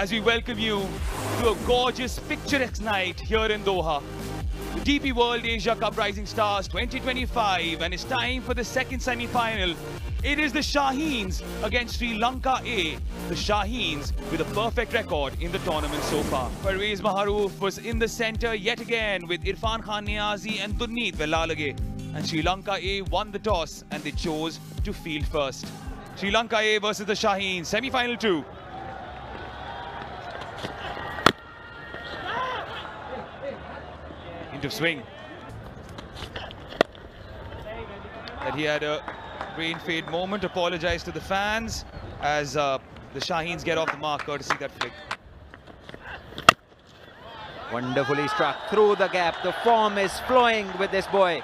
as we welcome you to a gorgeous, picturesque night here in Doha. The DP World Asia Cup Rising Stars 2025, and it's time for the second semi-final. It is the Shaheens against Sri Lanka A. The Shaheens with a perfect record in the tournament so far. Parvez Maharouf was in the centre yet again with Irfan Khan Niazi and Gurneet Velalage. And Sri Lanka A won the toss and they chose to field first. Sri Lanka A versus the Shaheens, semi-final 2. Into swing. That he had a rain fade moment. Apologise to the fans as the Shaheens get off the mark courtesy that flick. Wonderfully struck through the gap. The form is flowing with this boy.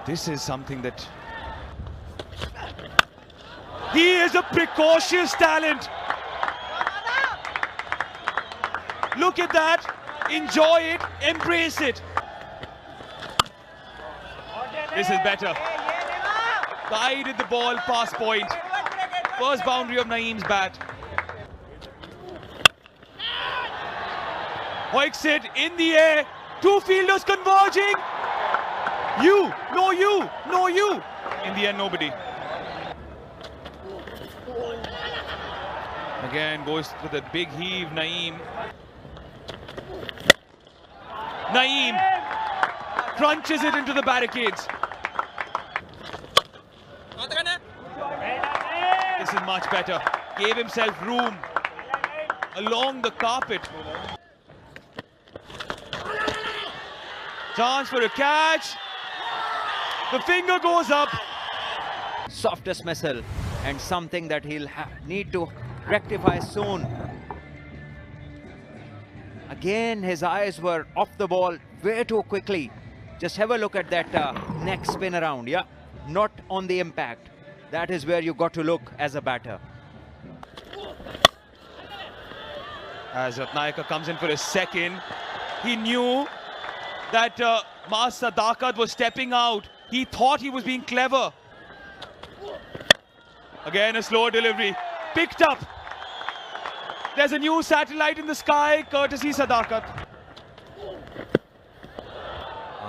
This is something that... He is a precocious talent. Look at that. Enjoy it. Embrace it. This is better. Guided the ball past point. First boundary of Naeem's bat. Hoiks it in the air. Two fielders converging. You, no you, no you. In the end, nobody. Again, goes with a big heave, Naeem. Naeem crunches it into the barricades. This is much better. Gave himself room along the carpet. Chance for a catch. The finger goes up. Softest missile and something that he'll need to rectify soon. Again, his eyes were off the ball way too quickly. Just have a look at that neck spin around. Yeah, not on the impact. That is where you got to look as a batter. As Ratnayaka comes in for a second, he knew that Maaz Sadakat was stepping out. He thought he was being clever. Again, a slow delivery. Picked up. There's a new satellite in the sky, courtesy Sadakat.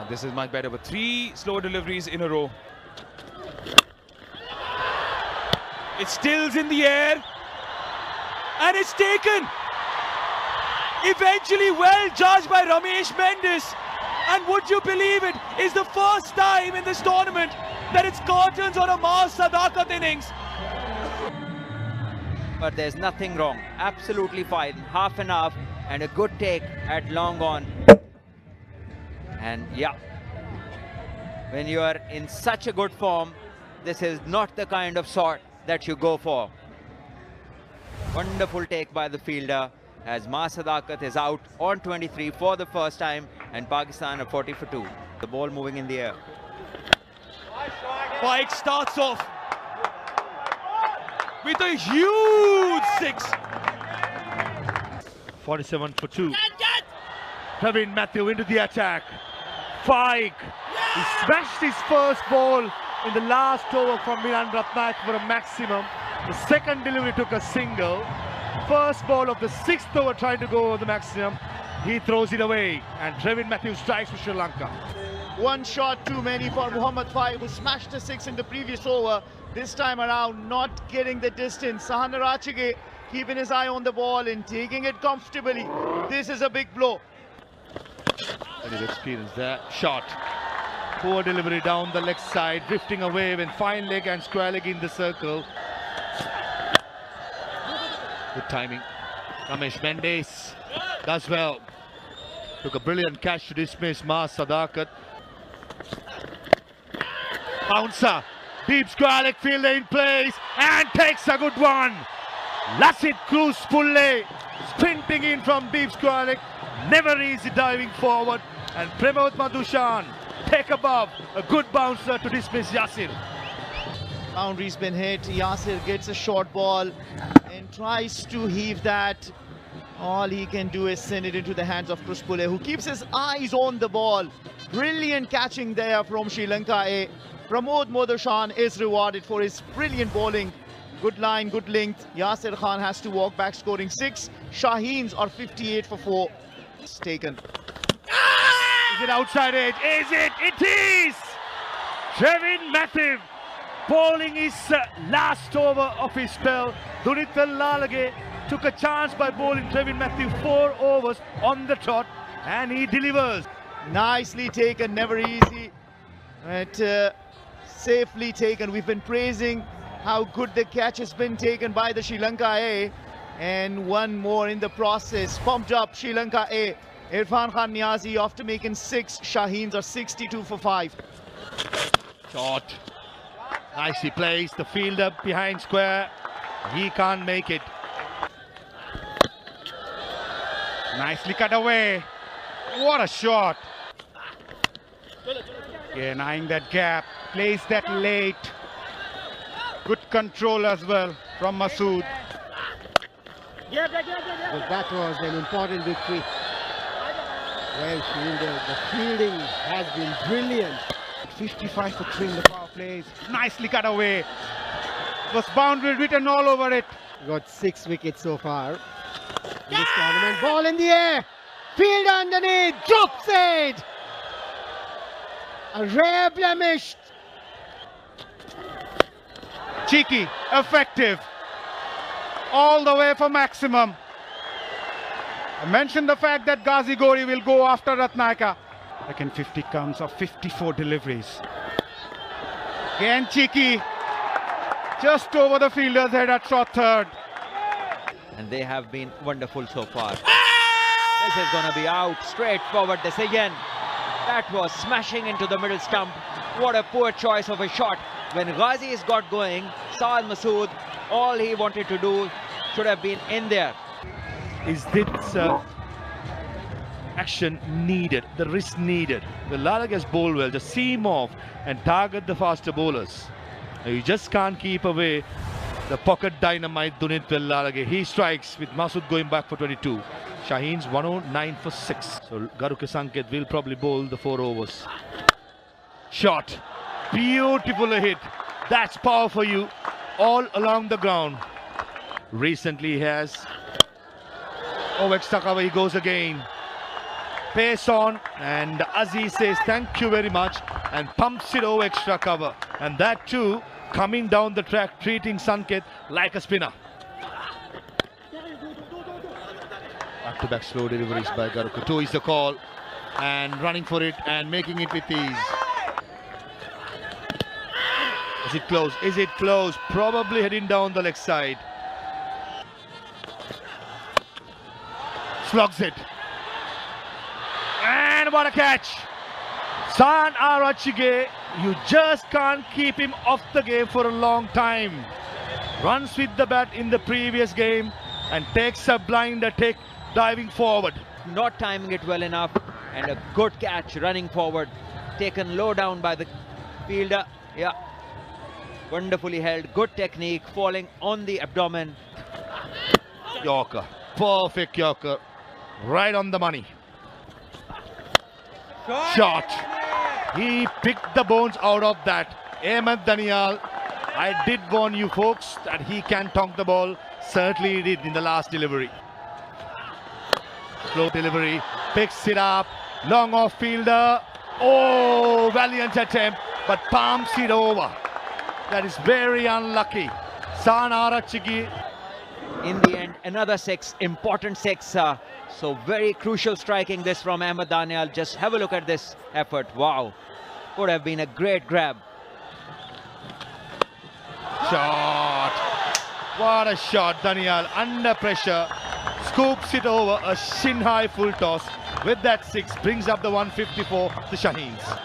This is much better, but 3 slow deliveries in a row. It stills in the air. And it's taken. Eventually well judged by Ramesh Mendis. And would you believe it, is the first time in this tournament that it's curtains on a Maaz Sadakat innings. But there's nothing wrong. Absolutely fine. Half and half and a good take at long on. And yeah, when you are in such a good form, this is not the kind of sort that you go for. Wonderful take by the fielder as Maaz Sadakat is out on 23 for the first time and Pakistan are 40 for 2. The ball moving in the air. Pike starts off with a huge 6. 47 for 2. Praveen Matthew into the attack. Pike. He smashed his first ball in the last over from Milan Ratnayak for a maximum. The second delivery took a single. First ball of the 6th over trying to go over the maximum. He throws it away and Praveen Matthew strikes for Sri Lanka. One shot too many for Muhammad Faik, who smashed a 6 in the previous over. This time around, not getting the distance. Sahanarachige keeping his eye on the ball and taking it comfortably. This is a big blow. And he's experienced that shot. Poor delivery down the leg side, drifting away when fine leg and square leg in the circle. Good timing. Ramesh Mendis does well. Took a brilliant catch to dismiss Maaz Sadakat. Bouncer. Deep square leg fielder in place and takes a good one. Lassit Cruz Pulle sprinting in from deep square leg. Never easy diving forward. And Pramod Madushan take above. A good bouncer to dismiss Yasir. Boundary's been hit. Yasir gets a short ball and tries to heave that. All he can do is send it into the hands of Cruz Pulle, who keeps his eyes on the ball. Brilliant catching there from Sri Lanka A. Pramod Madushan is rewarded for his brilliant bowling Good line, good length. Yasir Khan has to walk back, scoring 6. Shaheens are 58 for 4. It's taken. Is it outside edge? Is it? It is! Trevin Matthew bowling his last over of his spell. Dunit Lalage took a chance by bowling Trevin Matthew 4 overs on the trot, and he delivers. Nicely taken, never easy, but safely taken. We've been praising how good the catch has been taken by the Sri Lanka A, and one more in the process. Pumped up Sri Lanka A. Irfan Khan Niazi after making 6. Shaheens are 62 for 5. Shot. Nicely placed. The fielder behind square. He can't make it. Nicely cut away. What a shot. Yeah, eyeing that gap. Plays that late. Good control as well from Masood. Well, that was an important victory. Well fielded. The fielding has been brilliant. 55 for 3 in the power plays. Nicely cut away. Was boundary written all over it. Got 6 wickets so far in this tournament. Ball in the air. Field underneath. Drops it. A rare blemish. Cheeky, effective. All the way for maximum. I mentioned the fact that Ghazi Gori will go after Ratnayaka. Second 50 comes of 54 deliveries. Again cheeky. Just over the fielder's head at short third. And they have been wonderful so far. This is going to be out. Straightforward decision. That was smashing into the middle stump. What a poor choice of a shot. When Ghazi is got going, Saad Masood, all he wanted to do should have been in there. Is this action needed, the risk needed? The Lalagas bowl well, just seam off and target the faster bowlers. You just can't keep away the pocket dynamite Dunit Lalage. He strikes with Masood going back for 22. Shaheen's 109 for 6. So Garuka Sanket will probably bowl the 4 overs. Shot. Beautiful hit. That's power for you all along the ground. Recently he has. Oh, extra cover, he goes again. Pace on, and Aziz says thank you very much and pumps it over extra cover. And that too, coming down the track, treating Sanket like a spinner. Back-to-back slow deliveries by Garuka. 2 is the call, and running for it and making it with ease. Is it close? Is it close? Probably heading down the leg side. Slugs it. And what a catch! San Arachige, you just can't keep him off the game for a long time. Runs with the bat in the previous game and takes a blind attack diving forward. Not timing it well enough, and a good catch running forward. Taken low down by the fielder. Yeah. Wonderfully held. Good technique. Falling on the abdomen. Yorker. Perfect Yorker. Right on the money. Shot. He picked the bones out of that. Ahmed Danial. I did warn you folks that he can tonk the ball. Certainly he did in the last delivery. Slow delivery. Picks it up. Long off fielder. Oh, valiant attempt, but palms it over. That is very unlucky. San Arachigi. In the end, another 6. Important 6. So very crucial striking this from Ahmed Danial. Just have a look at this effort. Wow. Would have been a great grab. Shot. What a shot. Danial under pressure. Scoops it over. A shin high full toss. With that 6 brings up the 154 to Shaheens.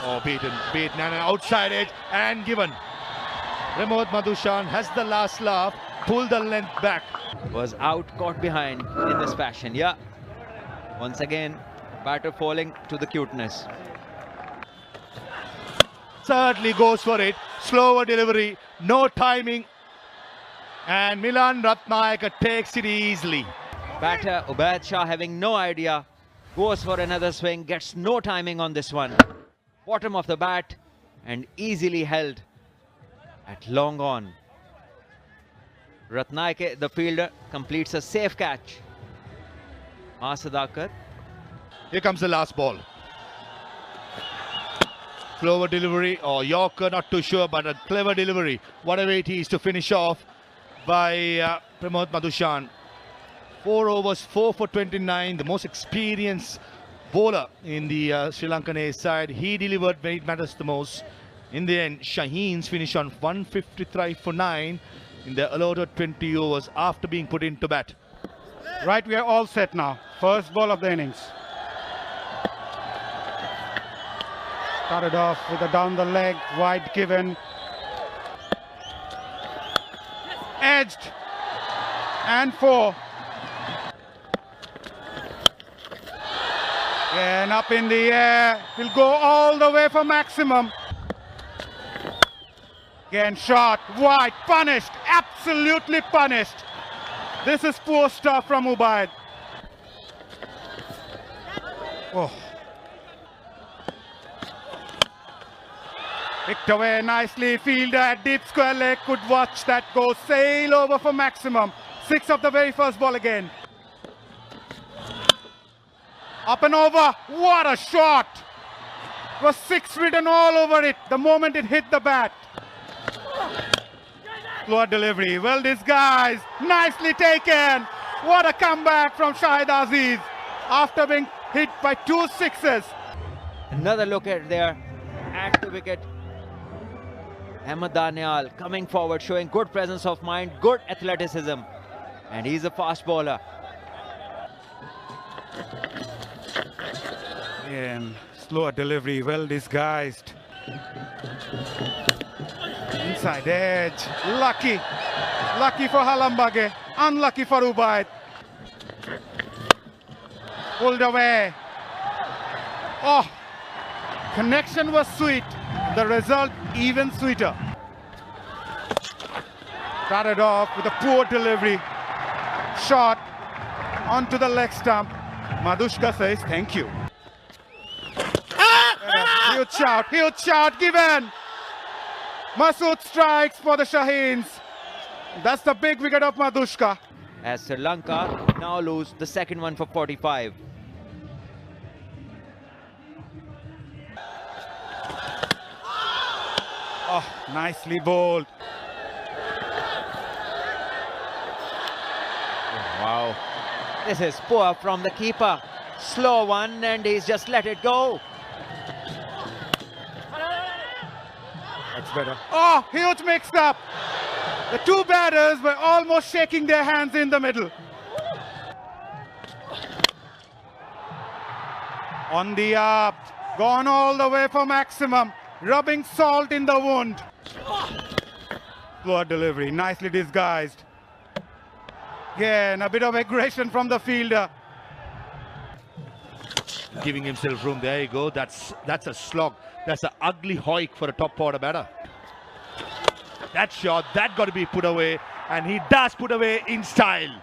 Oh, beaten and an outside edge and given. Pramod Madhushan has the last laugh. Pull the length back. Was out, caught behind in this fashion. Yeah. Once again, batter falling to the cuteness. Certainly goes for it. Slower delivery. No timing. And Milan Ratnayaka takes it easily. Batter Ubaid Shah having no idea. Goes for another swing. Gets no timing on this one. Bottom of the bat and easily held. At long on. Ratnaike, the fielder, completes a safe catch. Sadakar. Here comes the last ball. Clever delivery, or Yorker, not too sure, but a clever delivery. Whatever it is to finish off by Pramod Madushan. 4 overs, 4 for 29, the most experienced bowler in the Sri Lankan A side. He delivered when it matters the most. In the end, Shaheen's finished on 153 for 9 in the allotted 20 overs after being put into bat. Right, we are all set now. First ball of the innings. Started off with a down the leg, wide given. Edged. And 4. And up in the air. Will go all the way for maximum. Again shot, wide, punished, absolutely punished. This is poor stuff from Ubaid. Oh. Picked away nicely, fielder at deep square leg, could watch that go sail over for maximum. 6 of the very first ball again. Up and over, what a shot! It was 6 written all over it the moment it hit the bat. Slower delivery, well disguised, nicely taken. What a comeback from Shahid Aziz after being hit by 2 sixes. Another look at there at the wicket. Ahmed Danial coming forward, showing good presence of mind, good athleticism. And he's a fast bowler. And slower delivery, well disguised. Inside edge, lucky. Lucky for Halambage, unlucky for Ubaid. Pulled away. Oh, connection was sweet. The result even sweeter. Started off with a poor delivery. Shot onto the leg stump. Madushka says thank you. Huge shout given. Masood strikes for the Shaheens. That's the big wicket of Madushka. As Sri Lanka now lose the second one for 45. Oh, nicely bowled. Wow. This is poor from the keeper. Slow one, and he's just let it go. That's better. Oh, huge mix-up. The 2 batters were almost shaking their hands in the middle. On the up, gone all the way for maximum, rubbing salt in the wound. Poor delivery, nicely disguised. Again, a bit of aggression from the fielder. Giving himself room. There you go. That's a slog. That's an ugly hoik for a top order batter. That shot, that got to be put away, and he does put away in style.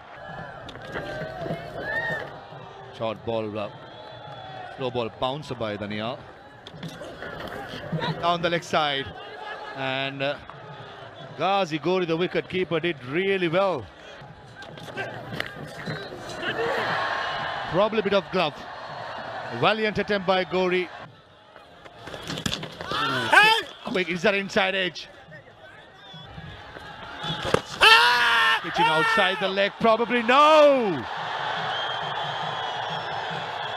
Short ball, slow ball bouncer by Danial. Down the leg side, and Ghazi Gori, the wicket keeper, did really well. Probably a bit of glove. A valiant attempt by Gori. Quick, is that inside edge? Pitching outside the leg, probably no.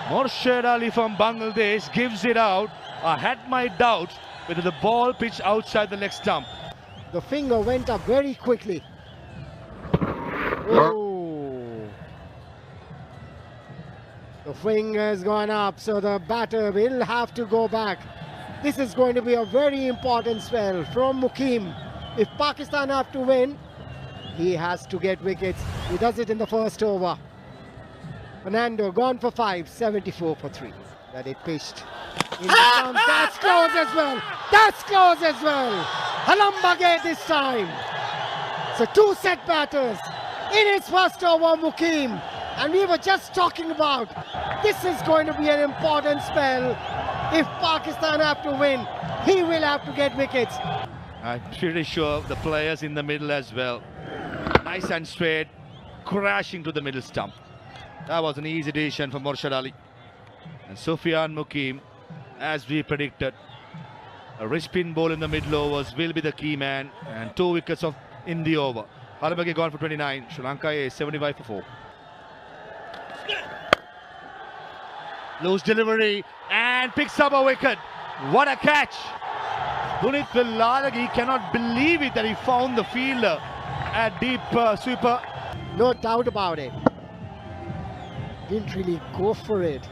Morshed Ali from Bangladesh gives it out. I had my doubts whether the ball pitched outside the leg stump. The finger went up very quickly. Oh. The finger's gone up, so the batter will have to go back. This is going to be a very important spell from Mukim. If Pakistan have to win, he has to get wickets. He does it in the first over. Fernando gone for 5, 74 for 3. That it pitched. In the stump. That's close as well. That's close as well. Halambage this time. So 2 set batters in his first over, Mukim. And we were just talking about this is going to be an important spell. If Pakistan have to win, he will have to get wickets. I'm pretty sure the players in the middle as well. Nice and straight, crashing to the middle stump. That was an easy decision for Morshad Ali. And Sufyan Mukim, as we predicted, a wrist spin ball in the middle overs will be the key man, and 2 wickets in the over. Halabagi gone for 29, Sri Lanka is 75 for 4. Loose delivery and picks up a wicket. What a catch! Punit Villalagi cannot believe it that he found the fielder at deep sweeper. No doubt about it. Didn't really go for it.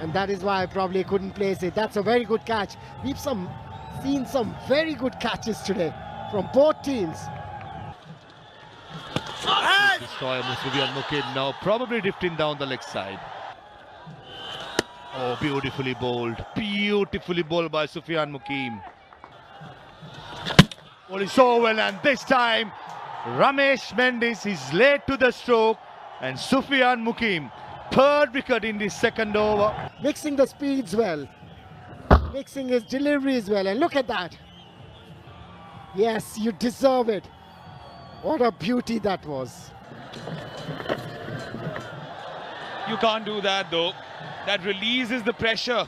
And that is why I probably couldn't place it. That's a very good catch. We've seen some very good catches today from both teams. Destroyer Sufyan Mukim now probably drifting down the leg side. Oh, beautifully bowled by Sufyan Mukim. Bowling so well, and this time Ramesh Mendis is late to the stroke, and Sufyan Mukim, third wicket in the second over. Mixing the speeds well, mixing his deliveries well, and look at that. Yes, you deserve it. What a beauty that was. You can't do that though. That releases the pressure.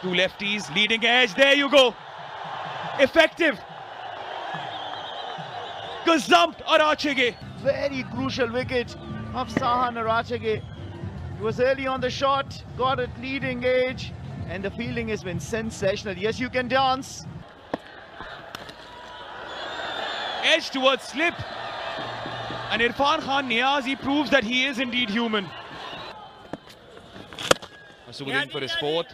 2 lefties, leading edge, there you go. Effective. Gazumped Arachege. Very crucial wicket of Sahan Arachege. He was early on the shot, got at leading edge, and the fielding has been sensational. Yes, you can dance. Edge towards slip. And Irfan Khan Niazi proves that he is indeed human. Masuddin for his 4th.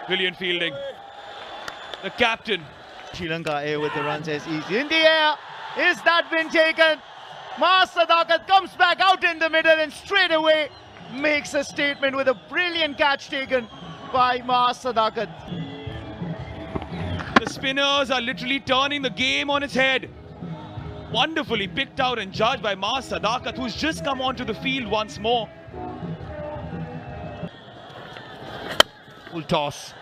Brilliant fielding. The captain. Sri Lanka A with the runs as easy. In the air, is that been taken? Mas Sadakat comes back out in the middle and straight away makes a statement with a brilliant catch taken by Mas Sadakat. The spinners are literally turning the game on its head. Wonderfully picked out and judged by Mas Sadakat, who's just come onto the field once more. Full toss,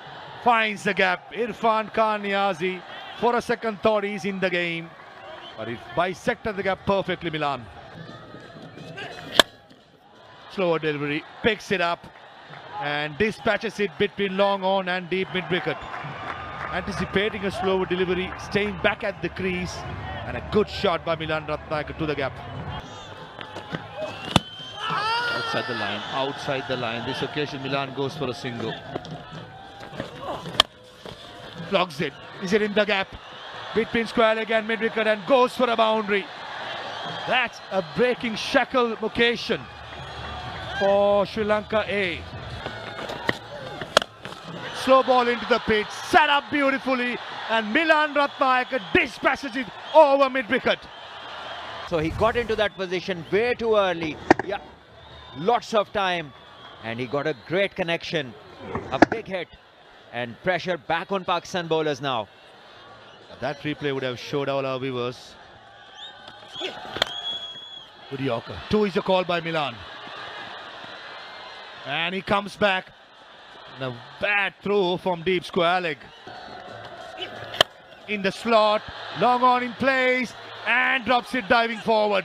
finds the gap. Irfan Khan Niazi, for a second thought, he's in the game, but he bisected the gap perfectly. Milan. Slower delivery, picks it up and dispatches it between long on and deep mid wicket. Anticipating a slower delivery, staying back at the crease, and a good shot by Milan Ratnayake to the gap. Outside the line. This occasion Milan goes for a single. Flogs it. Is it in the gap? Between square leg and mid wicket, and goes for a boundary. That's a breaking shackle occasion for Sri Lanka A. Slow ball into the pitch, set up beautifully, and Milan Ratnayake dispatches it over mid wicket. So he got into that position way too early. Yeah, lots of time, and he got a great connection, a big hit, and pressure back on Pakistan bowlers now. That replay would have showed all our viewers. Good Yorker. 2 is a call by Milan. And he comes back. And a bad throw from deep square leg. In the slot, long on in place, and drops it diving forward.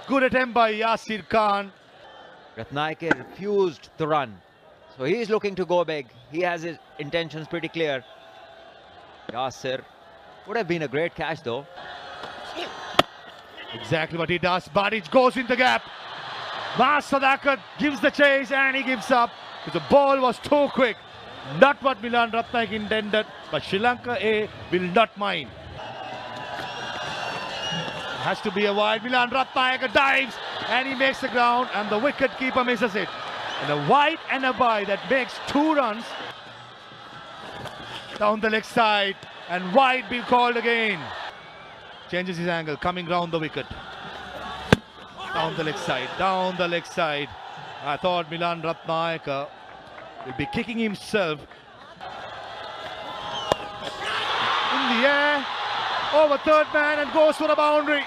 Good attempt by Yasir Khan. Ratnayake refused the run, so he is looking to go big. He has his intentions pretty clear. Yasir would have been a great catch though. Exactly what he does, but it goes in the gap. Mas Sadakat gives the chase and he gives up because the ball was too quick. Not what Milan Ratnayake intended, but Sri Lanka A will not mind. Has to be a wide. Milan Ratnayake dives and he makes the ground, and the wicket keeper misses it. And a wide and a by that makes 2 runs. Down the leg side, and wide being called again. Changes his angle, coming round the wicket. Down the leg side, down the leg side. I thought Milan Ratnayake will be kicking himself. In the air, over third man, and goes for a boundary.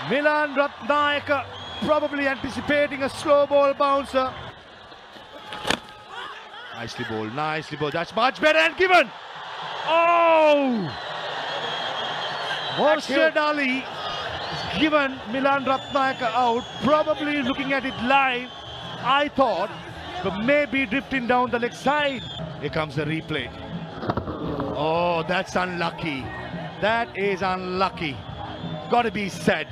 Milan Ratnayake probably anticipating a slow ball bouncer. Nicely bowled, nicely bowled. That's much better and given. Oh! Morshid Ali has given Milan Ratnayaka out. Probably looking at it live, I thought, but maybe drifting down the leg side. Here comes the replay. Oh, that's unlucky. That is unlucky. Got to be said.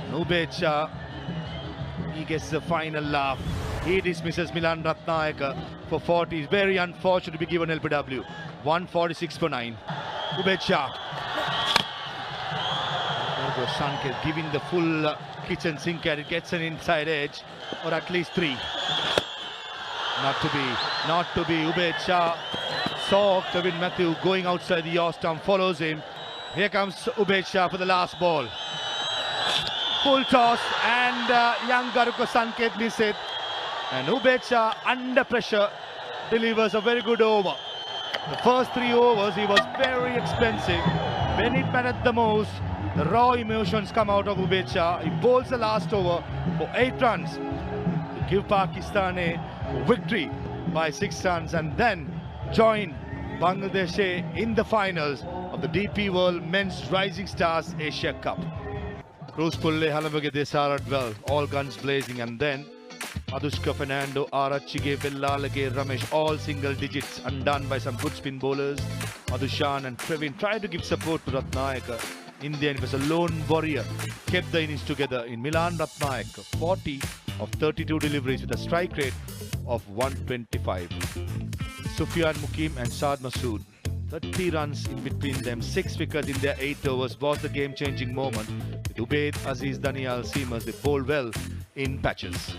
Ubaid Shah, he gets the final laugh. He dismisses Milan Ratnayaka for 40. It's very unfortunate to be given LBW. 146 for 9. Ubaid Shah. There goes Sanket giving the full kitchen sink and it gets an inside edge, or at least 3. Not to be. Ubaid Shah saw Kevin Matthew going outside the off stump, follows him. Here comes Ubaid Shah for the last ball. Full toss and young Garuka Sanket miss it. And Ubaid Shah under pressure delivers a very good over. The first 3 overs he was very expensive. When it mattered the most, the raw emotions come out of Ubaid Shah. He bowls the last over for 8 runs to give Pakistan a victory by 6 runs and then join Bangladesh in the finals of the DP World Men's Rising Stars Asia Cup. Cruz Pulle Halavage Desarat well, all guns blazing, and then Adushka Fernando, Arachige, Vellalage, Ramesh, all single digits, undone by some good spin bowlers. Adushan and Trevin tried to give support to Ratnayaka. In the end, it was a lone warrior, kept the innings together in Milan Ratnayaka. 40 of 32 deliveries with a strike rate of 125. Sufyan Mukim and Saad Masood, 30 runs in between them, 6 wickets in their 8 overs was the game-changing moment. With Ubaid, Aziz, Daniel, Seamers, they bowled well in patches.